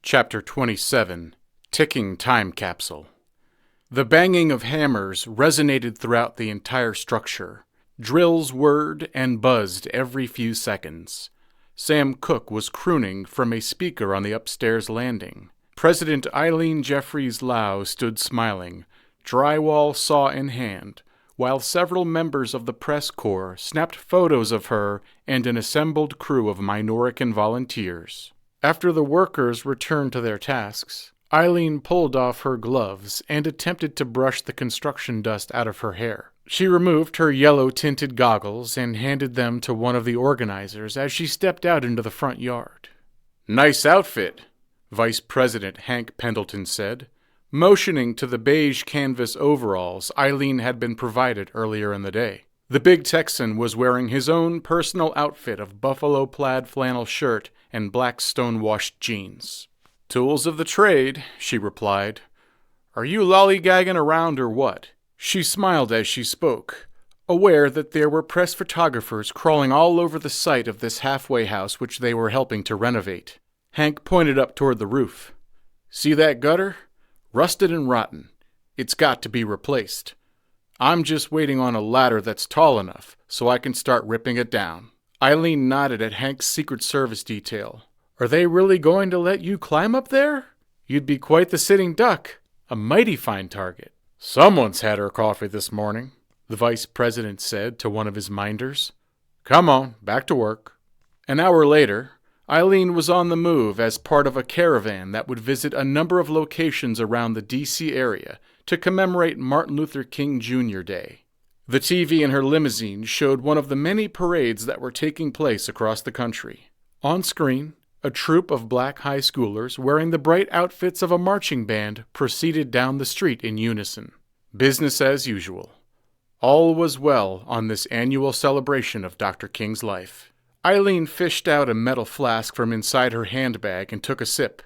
Chapter 27, Ticking Time Capsule. The banging of hammers resonated throughout the entire structure. Drills whirred and buzzed every few seconds. Sam Cooke was crooning from a speaker on the upstairs landing. President Eileen Jeffries-Lao stood smiling, drywall saw in hand, while several members of the press corps snapped photos of her and an assembled crew of Minorican volunteers. After the workers returned to their tasks, Eileen pulled off her gloves and attempted to brush the construction dust out of her hair. She removed her yellow-tinted goggles and handed them to one of the organizers as she stepped out into the front yard. "Nice outfit," Vice President Hank Pendleton said, motioning to the beige canvas overalls Eileen had been provided earlier in the day. The big Texan was wearing his own personal outfit of buffalo plaid flannel shirt and black stone-washed jeans. "Tools of the trade," she replied. "Are you lollygagging around or what?" She smiled as she spoke, aware that there were press photographers crawling all over the site of this halfway house which they were helping to renovate. Hank pointed up toward the roof. "See that gutter? Rusted and rotten. It's got to be replaced. I'm just waiting on a ladder that's tall enough so I can start ripping it down." Eileen nodded at Hank's Secret Service detail. "Are they really going to let you climb up there? You'd be quite the sitting duck. A mighty fine target." "Someone's had her coffee this morning," the vice president said to one of his minders. "Come on, back to work." An hour later, Eileen was on the move as part of a caravan that would visit a number of locations around the D.C. area to commemorate Martin Luther King Jr. Day. The TV in her limousine showed one of the many parades that were taking place across the country. On screen, a troop of black high schoolers wearing the bright outfits of a marching band proceeded down the street in unison. Business as usual. All was well on this annual celebration of Dr. King's life. Eileen fished out a metal flask from inside her handbag and took a sip.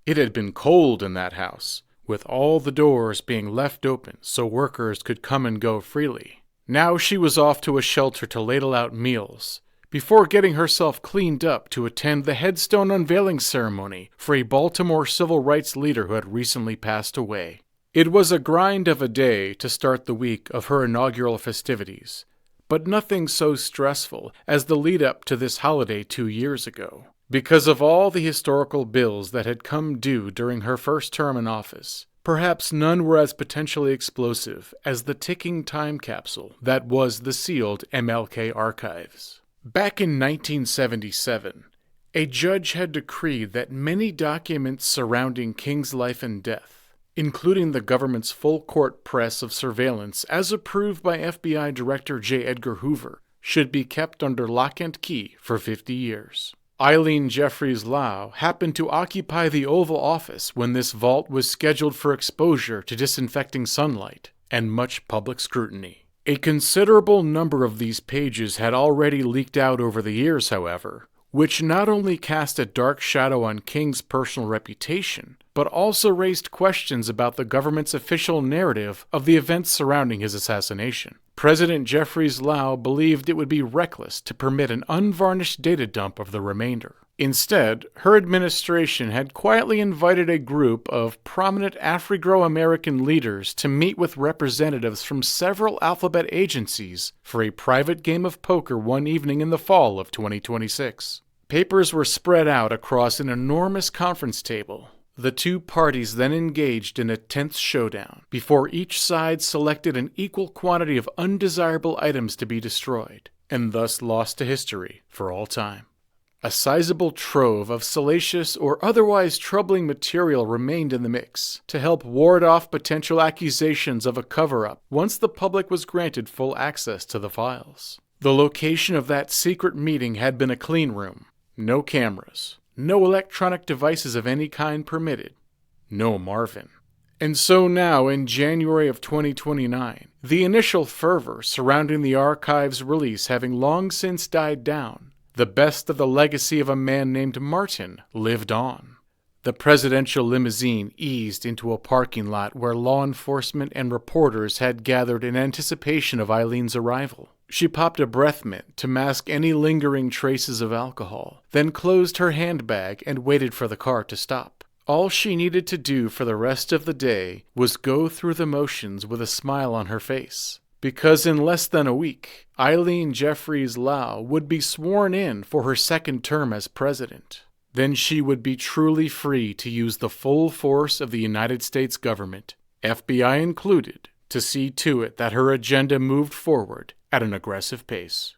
It had been cold in that house, with all the doors being left open so workers could come and go freely. Now she was off to a shelter to ladle out meals, before getting herself cleaned up to attend the headstone unveiling ceremony for a Baltimore civil rights leader who had recently passed away. It was a grind of a day to start the week of her inaugural festivities, but nothing so stressful as the lead-up to this holiday 2 years ago. Because of all the historical bills that had come due during her first term in office, perhaps none were as potentially explosive as the ticking time capsule that was the sealed MLK archives. Back in 1977, a judge had decreed that many documents surrounding King's life and death, including the government's full-court press of surveillance as approved by FBI Director J. Edgar Hoover, should be kept under lock and key for 50 years. Eileen Jeffries-Lao happened to occupy the Oval Office when this vault was scheduled for exposure to disinfecting sunlight and much public scrutiny. A considerable number of these pages had already leaked out over the years, however, which not only cast a dark shadow on King's personal reputation, but also raised questions about the government's official narrative of the events surrounding his assassination. President Jeffries-Lao believed it would be reckless to permit an unvarnished data dump of the remainder. Instead, her administration had quietly invited a group of prominent Afro-American leaders to meet with representatives from several alphabet agencies for a private game of poker one evening in the fall of 2026. Papers were spread out across an enormous conference table. The two parties then engaged in a tense showdown, before each side selected an equal quantity of undesirable items to be destroyed, and thus lost to history for all time. A sizable trove of salacious or otherwise troubling material remained in the mix to help ward off potential accusations of a cover-up once the public was granted full access to the files. The location of that secret meeting had been a clean room. No cameras. No electronic devices of any kind permitted. No Marvin. And so now, in January of 2029, the initial fervor surrounding the archive's release having long since died down, the best of the legacy of a man named Martin lived on. The presidential limousine eased into a parking lot where law enforcement and reporters had gathered in anticipation of Eileen's arrival. She popped a breath mint to mask any lingering traces of alcohol, then closed her handbag and waited for the car to stop. All she needed to do for the rest of the day was go through the motions with a smile on her face, because in less than a week, Eileen Jeffries-Lao would be sworn in for her second term as president. Then she would be truly free to use the full force of the United States government, FBI included, to see to it that her agenda moved forward at an aggressive pace.